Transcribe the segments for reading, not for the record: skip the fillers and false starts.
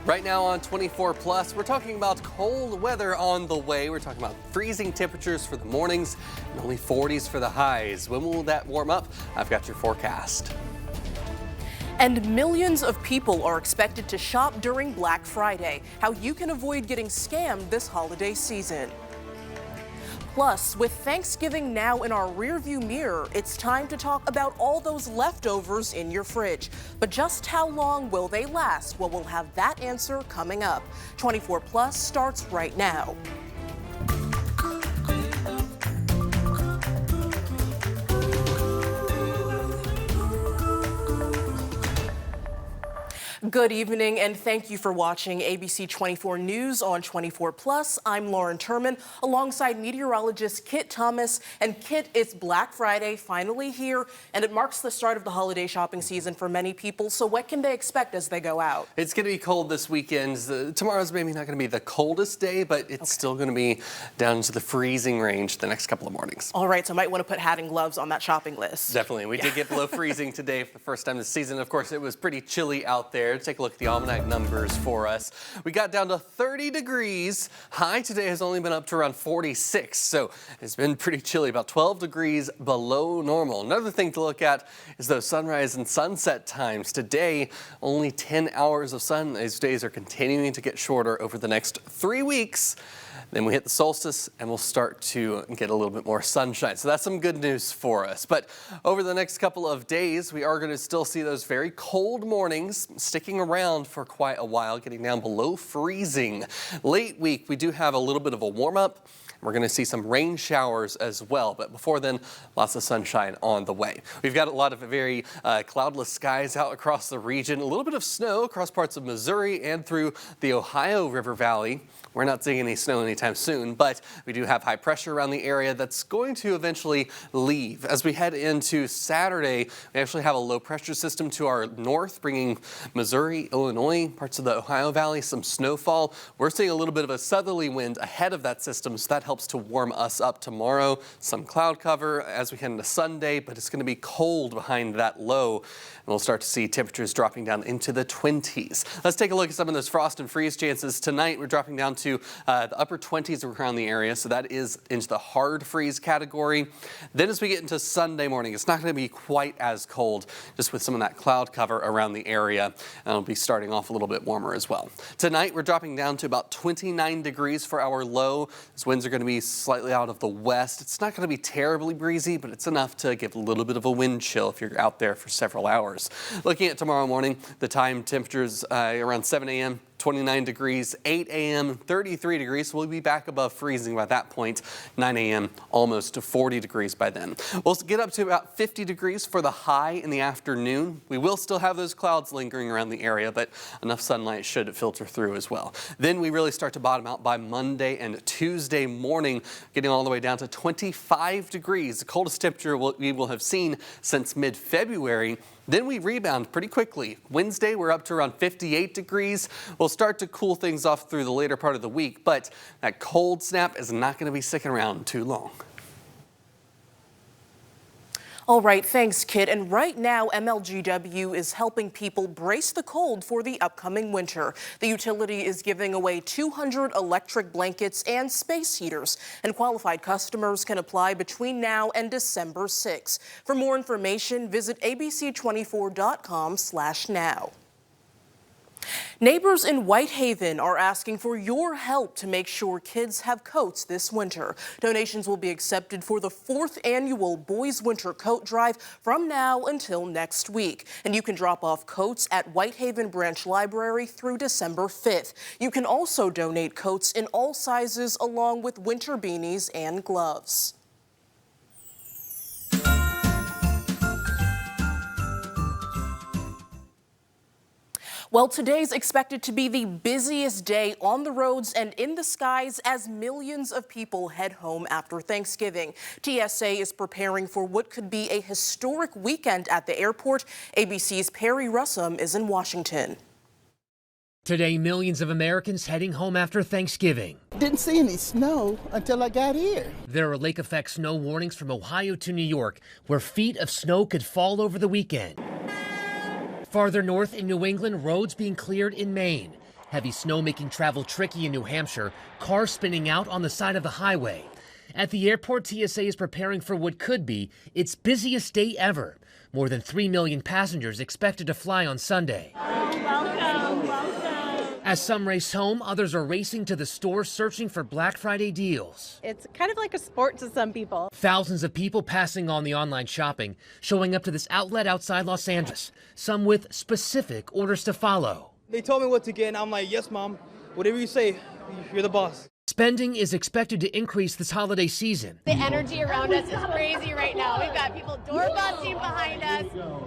Right now on 24 Plus, we're talking about cold weather on the way. We're talking about freezing temperatures for the mornings and only 40s for the highs. When will that warm up? I've got your forecast. And millions of people are expected to shop during Black Friday. How you can avoid getting scammed this holiday season. Plus, with Thanksgiving now in our rearview mirror, it's time to talk about all those leftovers in your fridge. But just how long will they last? Well, we'll have that answer coming up. 24 Plus starts right now. Good evening and thank you for watching ABC 24 News on 24 Plus. I'm Lauren Turman alongside meteorologist Kit Thomas. And Kit, it's Black Friday finally here and it marks the start of the holiday shopping season for many people. So what can they expect as they go out? It's going to be cold this weekend. Tomorrow's maybe not going to be the coldest day, but it's still going to be down to the freezing range the next couple of mornings. All right, so I might want to put hat and gloves on that shopping list. Definitely. We did get below freezing today for the first time this season. Of course, it was pretty chilly out there. Take a look at the almanac numbers for us. We got down to 30 degrees. High today has only been up to around 46, so it's been pretty chilly, about 12 degrees below normal. Another thing to look at is those sunrise and sunset times. Today, only 10 hours of sun. These days are continuing to get shorter over the next 3 weeks. Then we hit the solstice and we'll start to get a little bit more sunshine. So that's some good news for us. But over the next couple of days, we are going to still see those very cold mornings sticking around for quite a while, getting down below freezing. Late week, we do have a little bit of a warm up. We're going to see some rain showers as well, but before then, lots of sunshine on the way. We've got a lot of very cloudless skies out across the region, a little bit of snow across parts of Missouri and through the Ohio River Valley. We're not seeing any snow anytime soon, but we do have high pressure around the area that's going to eventually leave. As we head into Saturday, we actually have a low pressure system to our north, bringing Missouri, Illinois, parts of the Ohio Valley, some snowfall. We're seeing a little bit of a southerly wind ahead of that system, so that helps to warm us up tomorrow. Some cloud cover as we head into Sunday, but it's going to be cold behind that low. And we'll start to see temperatures dropping down into the 20s. Let's take a look at some of those frost and freeze chances. Tonight, we're dropping down to the upper 20s around the area, so that is into the hard freeze category. Then as we get into Sunday morning, it's not going to be quite as cold, just with some of that cloud cover around the area. And it'll be starting off a little bit warmer as well. Tonight, we're dropping down to about 29 degrees for our low. These winds are going to be slightly out of the west. It's not going to be terribly breezy, but it's enough to give a little bit of a wind chill if you're out there for several hours. Looking at tomorrow morning, the time temperatures around 7 a.m. 29 degrees, 8 a.m., 33 degrees. So we'll be back above freezing by that point. 9 a.m., almost to 40 degrees by then. We'll get up to about 50 degrees for the high in the afternoon. We will still have those clouds lingering around the area, but enough sunlight should filter through as well. Then we really start to bottom out by Monday and Tuesday morning, getting all the way down to 25 degrees, the coldest temperature we will have seen since mid-February. Then we rebound pretty quickly. Wednesday, we're up to around 58 degrees. We'll start to cool things off through the later part of the week, but that cold snap is not going to be sticking around too long. All right, thanks, Kit. And right now, MLGW is helping people brace the cold for the upcoming winter. The utility is giving away 200 electric blankets and space heaters, and qualified customers can apply between now and December 6. For more information, visit abc24.com/now. Neighbors in Whitehaven are asking for your help to make sure kids have coats this winter. Donations will be accepted for the 4th annual Boys Winter Coat Drive from now until next week. And you can drop off coats at Whitehaven Branch Library through December 5th. You can also donate coats in all sizes along with winter beanies and gloves. Well, today's expected to be the busiest day on the roads and in the skies as millions of people head home after Thanksgiving. TSA is preparing for what could be a historic weekend at the airport. ABC's Perry Russum is in Washington. Today, millions of Americans heading home after Thanksgiving. Didn't see any snow until I got here. There are lake effect snow warnings from Ohio to New York, where feet of snow could fall over the weekend. Farther north in New England, roads being cleared in Maine. Heavy snow making travel tricky in New Hampshire, cars spinning out on the side of the highway. At the airport, TSA is preparing for what could be its busiest day ever. More than 3 million passengers expected to fly on Sunday. Welcome. As some race home, others are racing to the stores searching for Black Friday deals. It's kind of like a sport to some people. Thousands of people passing on the online shopping, showing up to this outlet outside Los Angeles, some with specific orders to follow. They told me what to get, and I'm like, yes, Mom. Whatever you say, you're the boss. Spending is expected to increase this holiday season. The energy around us is crazy right now. We've got people door busting behind us.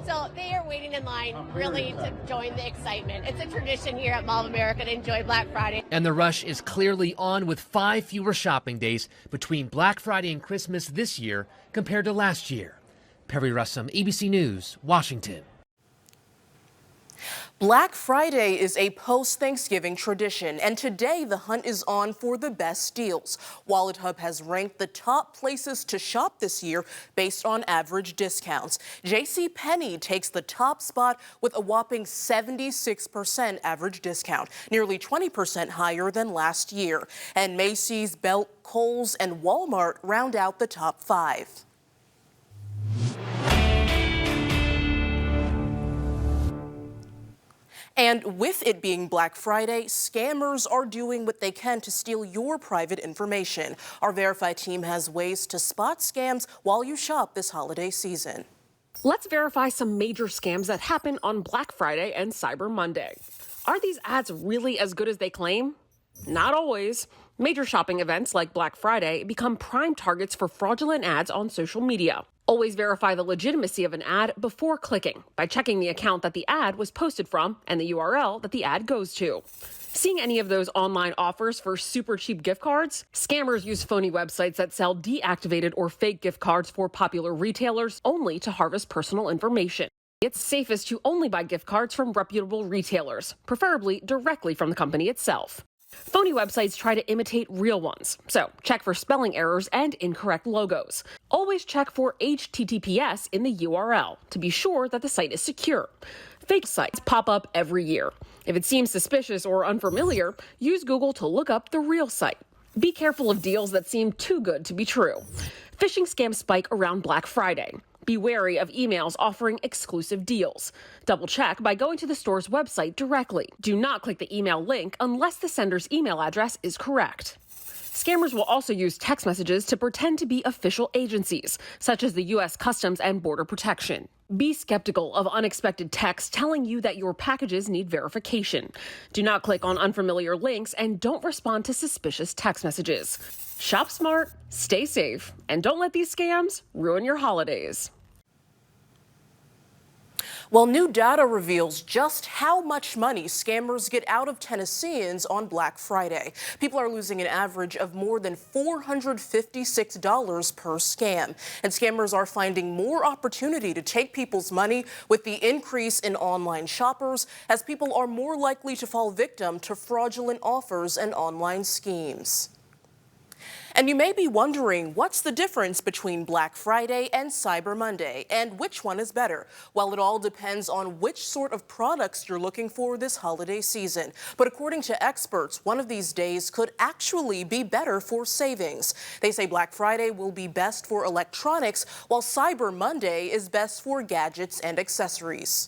So they are waiting in line really to join the excitement. It's a tradition here at Mall of America to enjoy Black Friday. And the rush is clearly on with 5 fewer shopping days between Black Friday and Christmas this year compared to last year. Perry Russum, ABC News, Washington. Black Friday is a post-Thanksgiving tradition, and today the hunt is on for the best deals. Wallet Hub has ranked the top places to shop this year based on average discounts. JCPenney takes the top spot with a whopping 76% average discount, nearly 20% higher than last year. And Macy's, Belk, Kohl's, and Walmart round out the top 5. And with it being Black Friday, scammers are doing what they can to steal your private information. Our Verify team has ways to spot scams while you shop this holiday season. Let's verify some major scams that happen on Black Friday and Cyber Monday. Are these ads really as good as they claim? Not always. Major shopping events like Black Friday become prime targets for fraudulent ads on social media. Always verify the legitimacy of an ad before clicking by checking the account that the ad was posted from and the URL that the ad goes to. Seeing any of those online offers for super cheap gift cards? Scammers use phony websites that sell deactivated or fake gift cards for popular retailers only to harvest personal information. It's safest to only buy gift cards from reputable retailers, preferably directly from the company itself. Phony websites try to imitate real ones, so check for spelling errors and incorrect logos. Always check for HTTPS in the URL to be sure that the site is secure. Fake sites pop up every year. If it seems suspicious or unfamiliar, use Google to look up the real site. Be careful of deals that seem too good to be true. Phishing scams spike around Black Friday. Be wary of emails offering exclusive deals. Double check by going to the store's website directly. Do not click the email link unless the sender's email address is correct. Scammers will also use text messages to pretend to be official agencies, such as the U.S. Customs and Border Protection. Be skeptical of unexpected texts telling you that your packages need verification. Do not click on unfamiliar links and don't respond to suspicious text messages. Shop smart, stay safe, and don't let these scams ruin your holidays. Well, new data reveals just how much money scammers get out of Tennesseans on Black Friday. People are losing an average of more than $456 per scam. And scammers are finding more opportunity to take people's money with the increase in online shoppers, as people are more likely to fall victim to fraudulent offers and online schemes. And you may be wondering, what's the difference between Black Friday and Cyber Monday, and which one is better? Well, it all depends on which sort of products you're looking for this holiday season. But according to experts, one of these days could actually be better for savings. They say Black Friday will be best for electronics, while Cyber Monday is best for gadgets and accessories.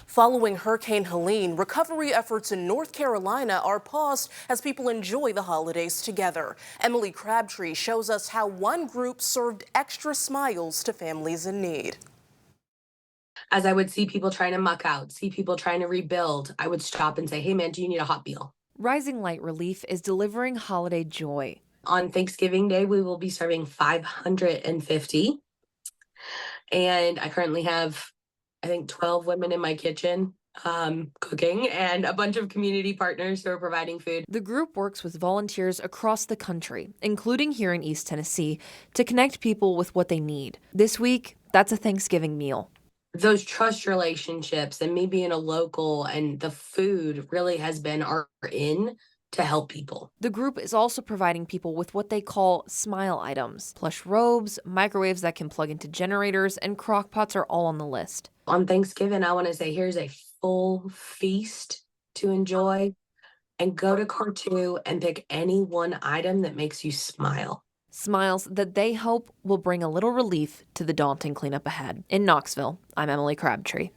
Following Hurricane Helene, recovery efforts in North Carolina are paused as people enjoy the holidays together. Emily Crabtree shows us how one group served extra smiles to families in need. As I would see people trying to muck out, see people trying to rebuild, I would stop and say, hey man, do you need a hot meal? Rising Light Relief is delivering holiday joy. On Thanksgiving Day, we will be serving 550. And I currently have, I think, 12 women in my kitchen cooking, and a bunch of community partners who are providing food. The group works with volunteers across the country, including here in East Tennessee, to connect people with what they need. This week, that's a Thanksgiving meal. Those trust relationships and me being a local and the food really has been our in to help people. The group is also providing people with what they call smile items. Plush robes, microwaves that can plug into generators, and crock pots are all on the list. On Thanksgiving, I want to say here's a full feast to enjoy, and go to Car 2 and pick any one item that makes you smile. Smiles that they hope will bring a little relief to the daunting cleanup ahead. In Knoxville, I'm Emily Crabtree.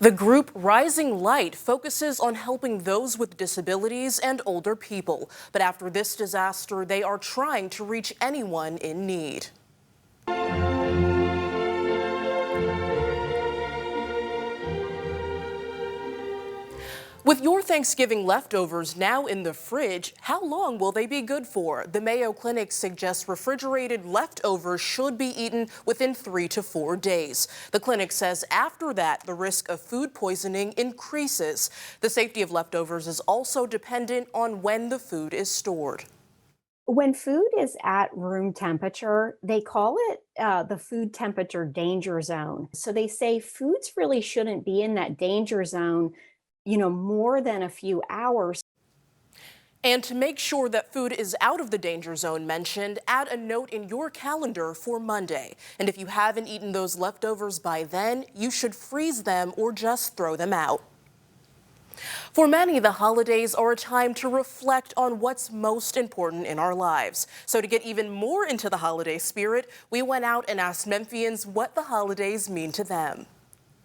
The group Rising Light focuses on helping those with disabilities and older people. But after this disaster, they are trying to reach anyone in need. With your Thanksgiving leftovers now in the fridge, how long will they be good for? The Mayo Clinic suggests refrigerated leftovers should be eaten within 3 to 4 days. The clinic says after that, the risk of food poisoning increases. The safety of leftovers is also dependent on when the food is stored. When food is at room temperature, they call it the food temperature danger zone. So they say foods really shouldn't be in that danger zone more than a few hours. And to make sure that food is out of the danger zone mentioned, add a note in your calendar for Monday. And if you haven't eaten those leftovers by then, you should freeze them or just throw them out. For many, the holidays are a time to reflect on what's most important in our lives. So to get even more into the holiday spirit, we went out and asked Memphians what the holidays mean to them.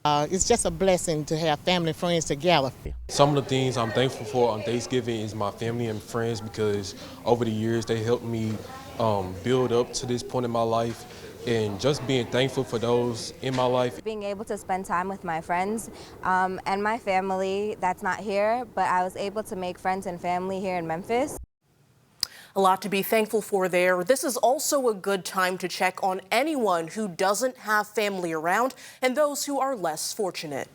It's just a blessing to have family and friends together. Some of the things I'm thankful for on Thanksgiving is my family and friends, because over the years they helped me build up to this point in my life, and just being thankful for those in my life. Being able to spend time with my friends and my family that's not here, but I was able to make friends and family here in Memphis. A lot to be thankful for there. This is also a good time to check on anyone who doesn't have family around and those who are less fortunate.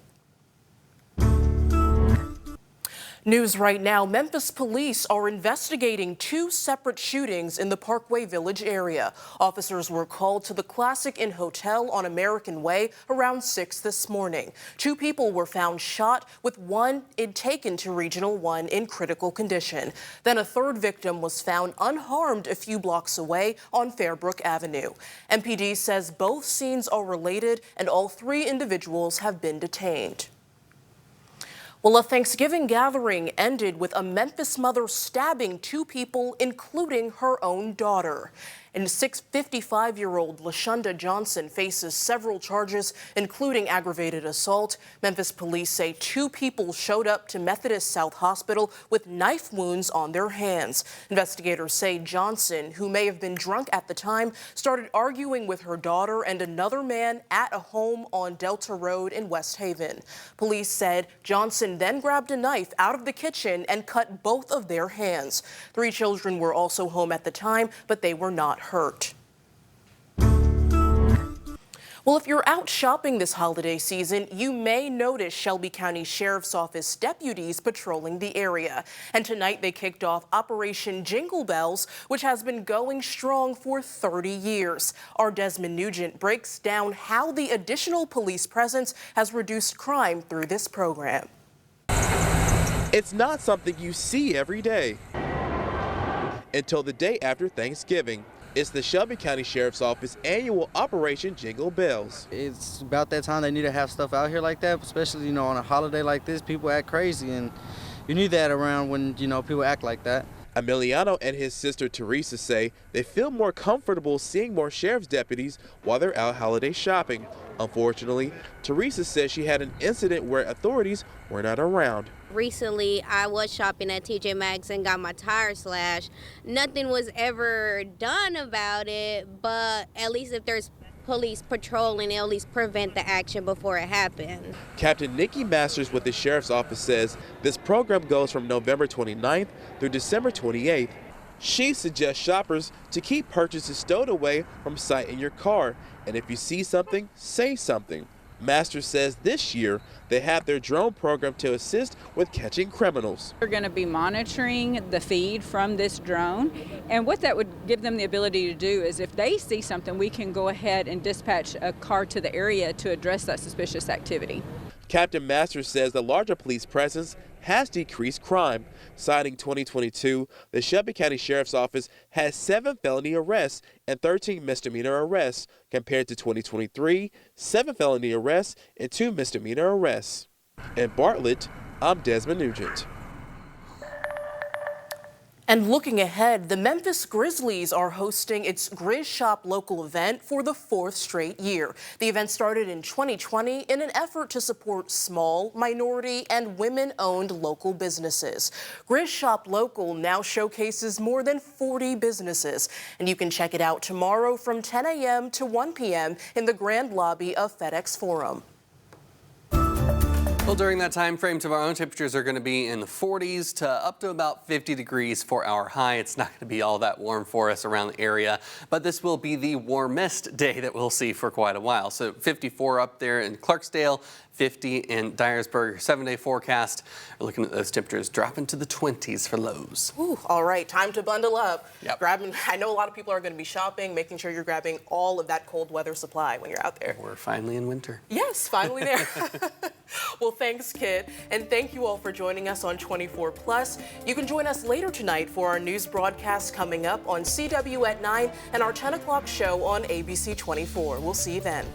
News right now, Memphis police are investigating 2 separate shootings in the Parkway Village area. Officers were called to the Classic Inn Hotel on American Way around 6 this morning. 2 people were found shot, with one taken to Regional 1 in critical condition. Then a 3rd victim was found unharmed a few blocks away on Fairbrook Avenue. MPD says both scenes are related and all 3 individuals have been detained. Well, a Thanksgiving gathering ended with a Memphis mother stabbing 2 people, including her own daughter. And 55-year-old LaShonda Johnson faces several charges, including aggravated assault. Memphis police say 2 people showed up to Methodist South Hospital with knife wounds on their hands. Investigators say Johnson, who may have been drunk at the time, started arguing with her daughter and another man at a home on Delta Road in West Haven. Police said Johnson then grabbed a knife out of the kitchen and cut both of their hands. 3 children were also home at the time, but they were not hurt. Well, if you're out shopping this holiday season, you may notice Shelby County Sheriff's Office deputies patrolling the area. And tonight they kicked off Operation Jingle Bells, which has been going strong for 30 years. Our Desmond Nugent breaks down how the additional police presence has reduced crime through this program. It's not something you see every day until the day after Thanksgiving. It's the Shelby County Sheriff's Office annual Operation Jingle Bells. It's about that time they need to have stuff out here like that, especially, on a holiday like this. People act crazy, and you need that around when, people act like that. Emiliano and his sister Teresa say they feel more comfortable seeing more sheriff's deputies while they're out holiday shopping. Unfortunately, Teresa says she had an incident where authorities were not around. Recently, I was shopping at TJ Maxx and got my tire slashed. Nothing was ever done about it, but at least if there's police patrolling, they'll at least prevent the action before it happens. Captain Nikki Masters with the Sheriff's Office says this program goes from November 29th through December 28th. She suggests shoppers to keep purchases stowed away from sight in your car, and if you see something, say something. Masters says this year they have their drone program to assist with catching criminals. We're going to be monitoring the feed from this drone, and what that would give them the ability to do is if they see something, we can go ahead and dispatch a car to the area to address that suspicious activity. Captain Masters says the larger police presence has decreased crime. Citing 2022, the Shelby County Sheriff's Office has 7 felony arrests and 13 misdemeanor arrests, compared to 2023, 7 felony arrests and 2 misdemeanor arrests. In Bartlett, I'm Desmond Nugent. And looking ahead, the Memphis Grizzlies are hosting its Grizz Shop local event for the 4th straight year. The event started in 2020 in an effort to support small, minority, and women-owned local businesses. Grizz Shop Local now showcases more than 40 businesses, and you can check it out tomorrow from 10 a.m. to 1 p.m. in the grand lobby of FedEx Forum. Well, during that time frame, tomorrow temperatures are going to be in the 40s to up to about 50 degrees for our high. It's not going to be all that warm for us around the area, but this will be the warmest day that we'll see for quite a while. So 54 up there in Clarksdale, 50 in Dyersburg. 7-day forecast. We're looking at those temperatures dropping to the 20s for lows. Ooh, all right, time to bundle up. Yep. I know a lot of people are going to be shopping, making sure you're grabbing all of that cold weather supply when you're out there. We're finally in winter. Yes, finally there. Well, thanks, Kit. And thank you all for joining us on 24+. You can join us later tonight for our news broadcast coming up on CW at 9 and our 10 o'clock show on ABC 24. We'll see you then.